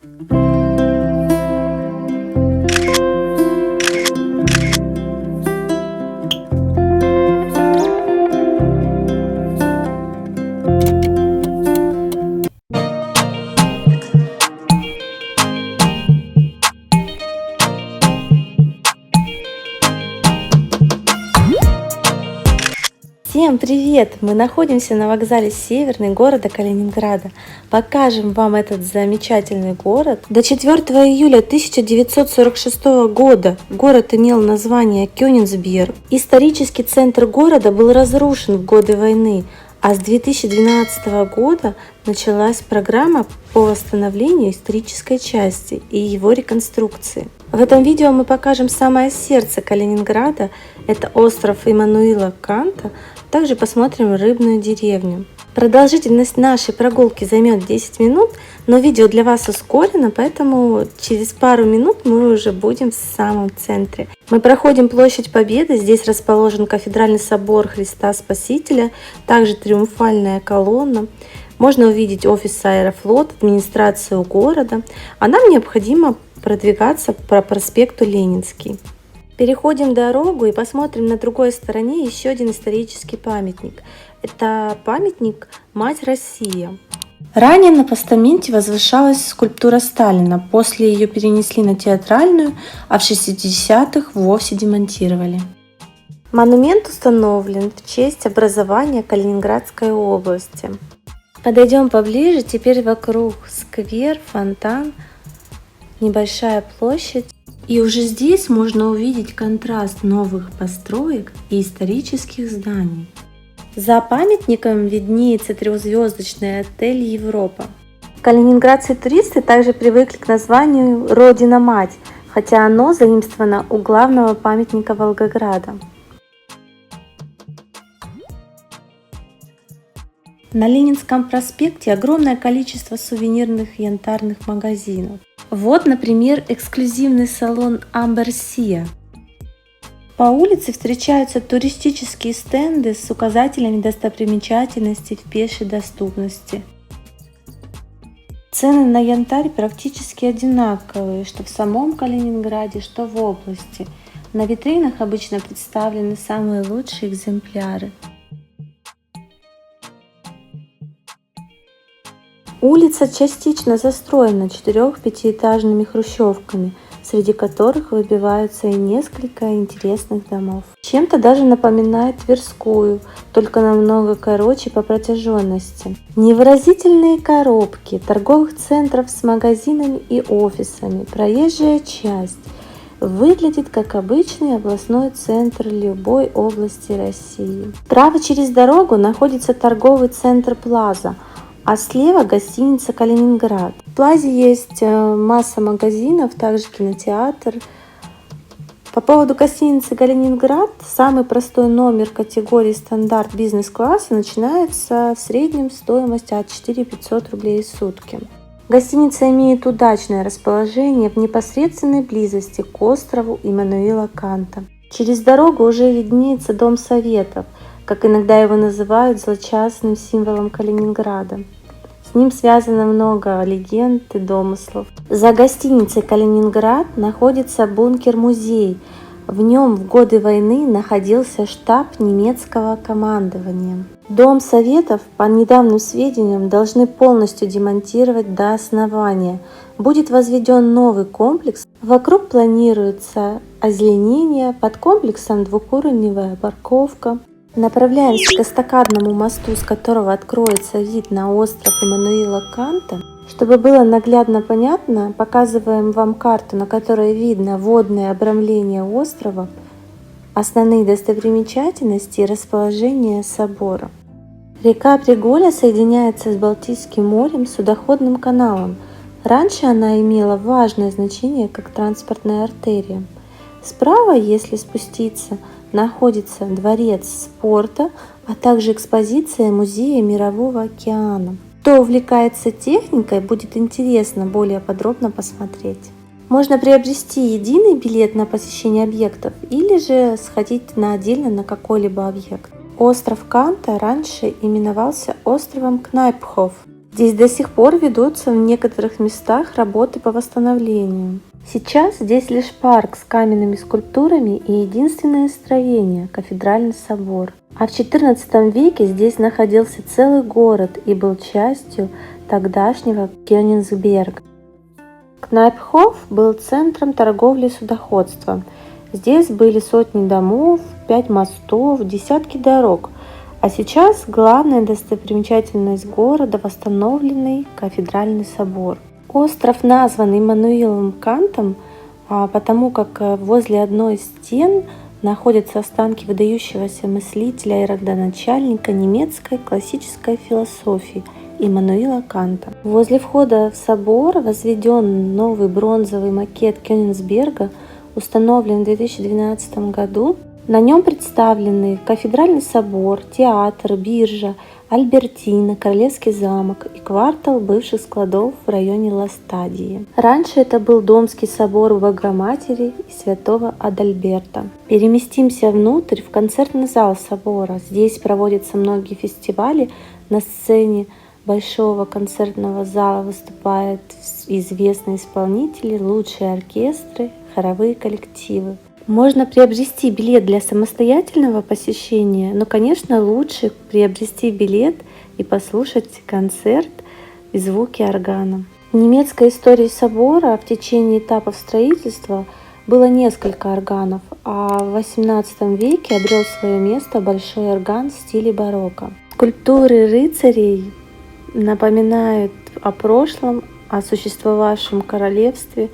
Всем привет! Мы находимся на вокзале Северный города Калининграда. Покажем вам этот замечательный город. До 4 июля 1946 года город имел название Кёнигсберг. Исторический центр города был разрушен в годы войны, а с 2012 года началась программа по восстановлению исторической части и его реконструкции. В этом видео мы покажем самое сердце Калининграда, это остров Иммануила Канта. Также посмотрим рыбную деревню. Продолжительность нашей прогулки займет 10 минут, но видео для вас ускорено, поэтому через пару минут мы уже будем в самом центре. Мы проходим площадь Победы, здесь расположен кафедральный собор Христа Спасителя, также триумфальная колонна. Можно увидеть офис Аэрофлот, администрацию города, а нам необходимо продвигаться по проспекту Ленинский. Переходим дорогу и посмотрим на другой стороне еще один исторический памятник. Это памятник «Мать Россия». Ранее на постаменте возвышалась скульптура Сталина, после ее перенесли на театральную, а в 60-х вовсе демонтировали. Монумент установлен в честь образования Калининградской области. Подойдем поближе, теперь вокруг сквер, фонтан, небольшая площадь. И уже здесь можно увидеть контраст новых построек и исторических зданий. За памятником виднеется трехзвездочный отель «Европа». Калининградские туристы также привыкли к названию «Родина-мать», хотя оно заимствовано у главного памятника Волгограда. На Ленинском проспекте огромное количество сувенирных янтарных магазинов. Вот, например, эксклюзивный салон Амберсия. По улице встречаются туристические стенды с указателями достопримечательностей в пешей доступности. Цены на янтарь практически одинаковые, что в самом Калининграде, что в области. На витринах обычно представлены самые лучшие экземпляры. Улица частично застроена 4-5-этажными хрущевками, среди которых выбиваются и несколько интересных домов. Чем-то даже напоминает Тверскую, только намного короче по протяженности. Невыразительные коробки, торговых центров с магазинами и офисами, проезжая часть. Выглядит как обычный областной центр любой области России. Справа через дорогу находится торговый центр Плаза, а слева гостиница «Калининград». В Плазе есть масса магазинов, также кинотеатр. По поводу гостиницы «Калининград», самый простой номер категории стандарт бизнес-класса начинается в среднем стоимость от 4500 рублей в сутки. Гостиница имеет удачное расположение в непосредственной близости к острову Иммануила Канта. Через дорогу уже виднеется Дом Советов, как иногда его называют злочастным символом Калининграда. С ним связано много легенд и домыслов. За гостиницей «Калининград» находится бункер-музей. В нем в годы войны находился штаб немецкого командования. Дом Советов, по недавним сведениям, должны полностью демонтировать до основания. Будет возведен новый комплекс. Вокруг планируется озеленение, под комплексом двухуровневая парковка. Направляемся к эстакадному мосту, с которого откроется вид на остров Иммануила Канта. Чтобы было наглядно понятно, показываем вам карту, на которой видно водное обрамление острова, основные достопримечательности и расположение собора. Река Приголя соединяется с Балтийским морем судоходным каналом. Раньше она имела важное значение как транспортная артерия. Справа, если спуститься, находится дворец спорта, а также экспозиция Музея Мирового океана. Кто увлекается техникой, будет интересно более подробно посмотреть. Можно приобрести единый билет на посещение объектов или же сходить отдельно на какой-либо объект. Остров Канта раньше именовался островом Кнайпхоф. Здесь до сих пор ведутся в некоторых местах работы по восстановлению. Сейчас здесь лишь парк с каменными скульптурами и единственное строение – кафедральный собор. А в XIV веке здесь находился целый город и был частью тогдашнего Кёнигсберга. Кнайпхоф был центром торговли и судоходства. Здесь были сотни домов, 5 мостов, десятки дорог. А сейчас главная достопримечательность города – восстановленный кафедральный собор. Остров назван Иммануилом Кантом, потому как возле одной из стен находятся останки выдающегося мыслителя и родоначальника немецкой классической философии Иммануила Канта. Возле входа в собор возведен новый бронзовый макет Кёнигсберга, установлен в 2012 году. На нем представлены кафедральный собор, театр, биржа, Альбертина, Королевский замок и квартал бывших складов в районе Ла-Стадии. Раньше это был Домский собор Богоматери и Святого Адальберта. Переместимся внутрь, в концертный зал собора. Здесь проводятся многие фестивали. На сцене большого концертного зала выступают известные исполнители, лучшие оркестры, хоровые коллективы. Можно приобрести билет для самостоятельного посещения, но, конечно, лучше приобрести билет и послушать концерт и звуки органа. В немецкой истории собора в течение этапов строительства было несколько органов, а в XVIII веке обрел свое место большой орган в стиле барокко. Скульптуры рыцарей напоминают о прошлом, о существовавшем королевстве.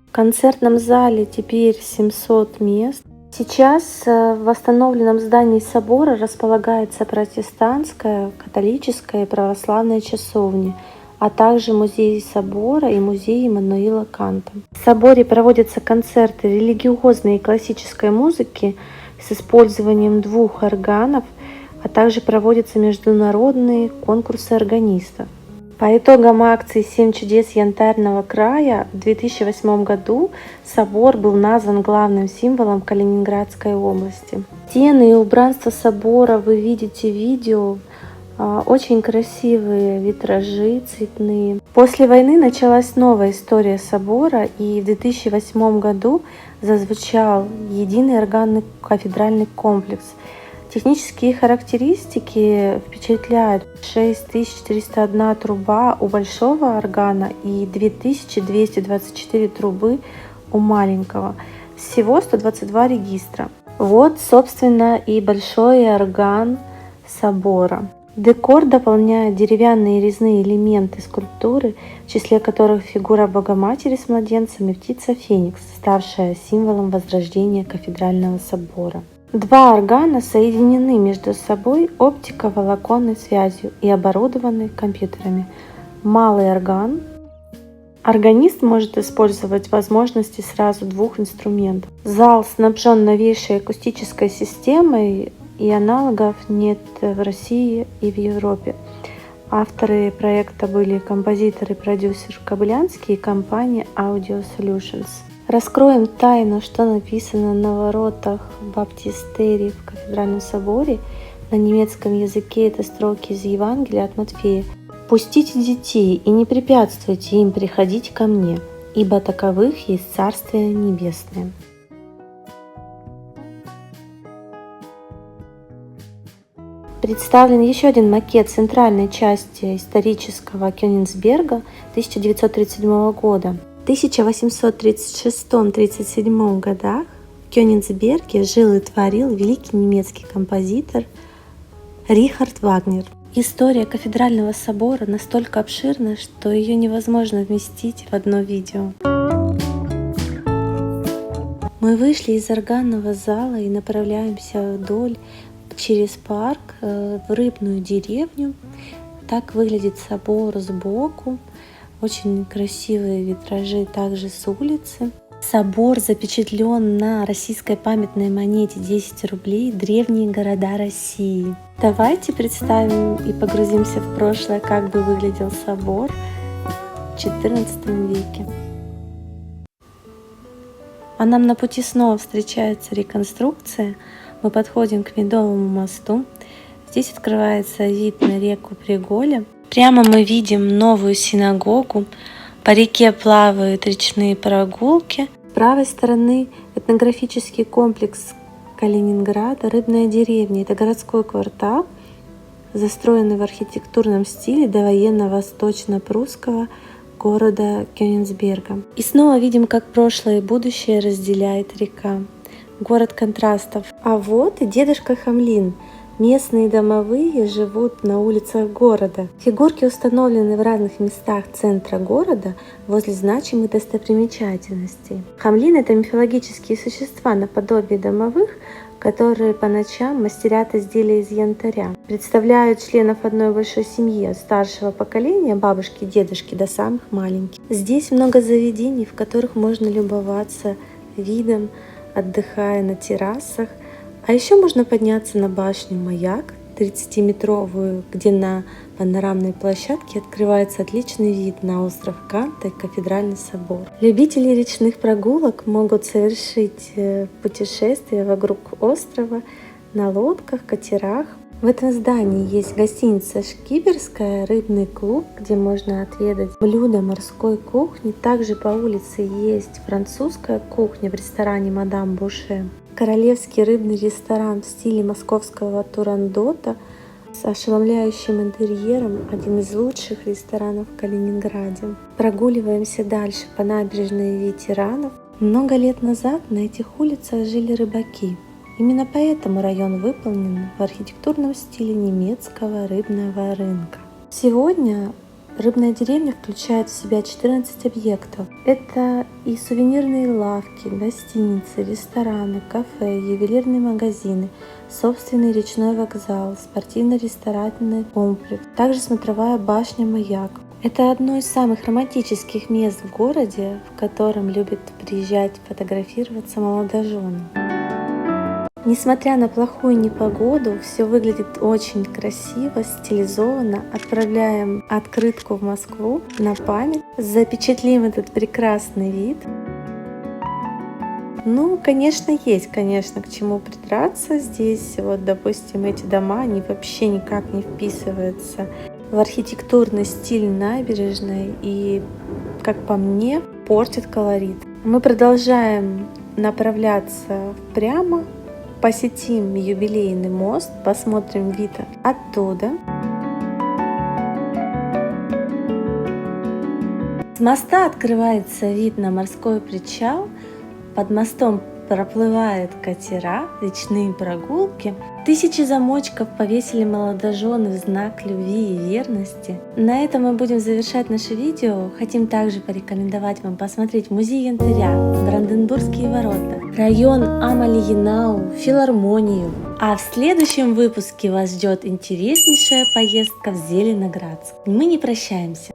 В концертном зале теперь 700 мест. Сейчас в восстановленном здании собора располагается протестантская, католическая и православная часовни, а также музей собора и музей Иммануила Канта. В соборе проводятся концерты религиозной и классической музыки с использованием 2 органов, а также проводятся международные конкурсы органистов. По итогам акции «7 чудес Янтарного края» в 2008 году собор был назван главным символом Калининградской области. Стены и убранство собора вы видите в видео. Очень красивые витражи цветные. После войны началась новая история собора, и в 2008 году зазвучал единый органный кафедральный комплекс. Технические характеристики впечатляют. 6401 труба у большого органа и 2224 трубы у маленького. Всего 122 регистра. Вот, собственно, и большой орган собора. Декор дополняют деревянные резные элементы скульптуры, в числе которых фигура Богоматери с младенцем и птица Феникс, ставшая символом возрождения кафедрального собора. 2 органа соединены между собой оптиковолоконной связью и оборудованы компьютерами. Малый орган. Органист может использовать возможности сразу 2 инструментов. Зал снабжен новейшей акустической системой, и аналогов нет в России и в Европе. Авторы проекта были композитор и продюсер Кобылянский и компания Audio Solutions. Раскроем тайну, что написано на воротах баптистерии в кафедральном соборе. На немецком языке это строки из Евангелия от Матфея. «Пустите детей и не препятствуйте им приходить ко мне, ибо таковых есть Царствие Небесное». Представлен еще один макет центральной части исторического Кёнигсберга 1937 года. В 1836-37 годах в Кёнигсберге жил и творил великий немецкий композитор Рихард Вагнер. История кафедрального собора настолько обширна, что ее невозможно вместить в одно видео. Мы вышли из органного зала и направляемся вдоль через парк в Рыбную деревню. Так выглядит собор сбоку. Очень красивые витражи также с улицы. Собор запечатлен на российской памятной монете 10 рублей «Древние города России». Давайте представим и погрузимся в прошлое, как бы выглядел собор в XIV веке. А нам на пути снова встречается реконструкция. Мы подходим к Медовому мосту. Здесь открывается вид на реку Приголе. Прямо мы видим новую синагогу, по реке плавают речные прогулки. С правой стороны этнографический комплекс Калининграда, Рыбная деревня. Это городской квартал, застроенный в архитектурном стиле довоенно-восточно-прусского города Кёнигсберга. И снова видим, как прошлое и будущее разделяет река. Город контрастов. А вот и дедушка Хамлин. Местные домовые живут на улицах города. Фигурки установлены в разных местах центра города возле значимых достопримечательностей. Хамлин — это мифологические существа наподобие домовых, которые по ночам мастерят изделия из янтаря. Представляют членов одной большой семьи от старшего поколения, бабушки, дедушки, до самых маленьких. Здесь много заведений, в которых можно любоваться видом, отдыхая на террасах. А еще можно подняться на башню Маяк, 30-метровую, где на панорамной площадке открывается отличный вид на остров Канта и кафедральный собор. Любители речных прогулок могут совершить путешествие вокруг острова на лодках, катерах. В этом здании есть гостиница «Шкиберская», рыбный клуб, где можно отведать блюда морской кухни. Также по улице есть французская кухня в ресторане «Мадам Буше». Королевский рыбный ресторан в стиле московского Турандота с ошеломляющим интерьером, один из лучших ресторанов в Калининграде. Прогуливаемся дальше по набережной ветеранов. Много лет назад на этих улицах жили рыбаки. Именно поэтому район выполнен в архитектурном стиле немецкого рыбного рынка. Сегодня Рыбная деревня включает в себя 14 объектов. Это и сувенирные лавки, гостиницы, рестораны, кафе, ювелирные магазины, собственный речной вокзал, спортивно-ресторанный комплекс, также смотровая башня «Маяк». Это одно из самых романтических мест в городе, в котором любят приезжать фотографироваться молодожены. Несмотря на плохую непогоду, все выглядит очень красиво, стилизованно. Отправляем открытку в Москву на память. Запечатлим этот прекрасный вид. Ну, конечно, есть, к чему придраться. Здесь, вот, допустим, эти дома, они вообще никак не вписываются в архитектурный стиль набережной и, как по мне, портят колорит. Мы продолжаем направляться прямо. Посетим юбилейный мост, посмотрим вид оттуда. С моста открывается вид на морской причал. Под мостом проплывают катера, речные прогулки. Тысячи замочков повесили молодожены в знак любви и верности. На этом мы будем завершать наше видео. Хотим также порекомендовать вам посмотреть музей янтаря, Бранденбургские ворота, район Амалиенау, филармонию. А в следующем выпуске вас ждет интереснейшая поездка в Зеленоградск. Мы не прощаемся.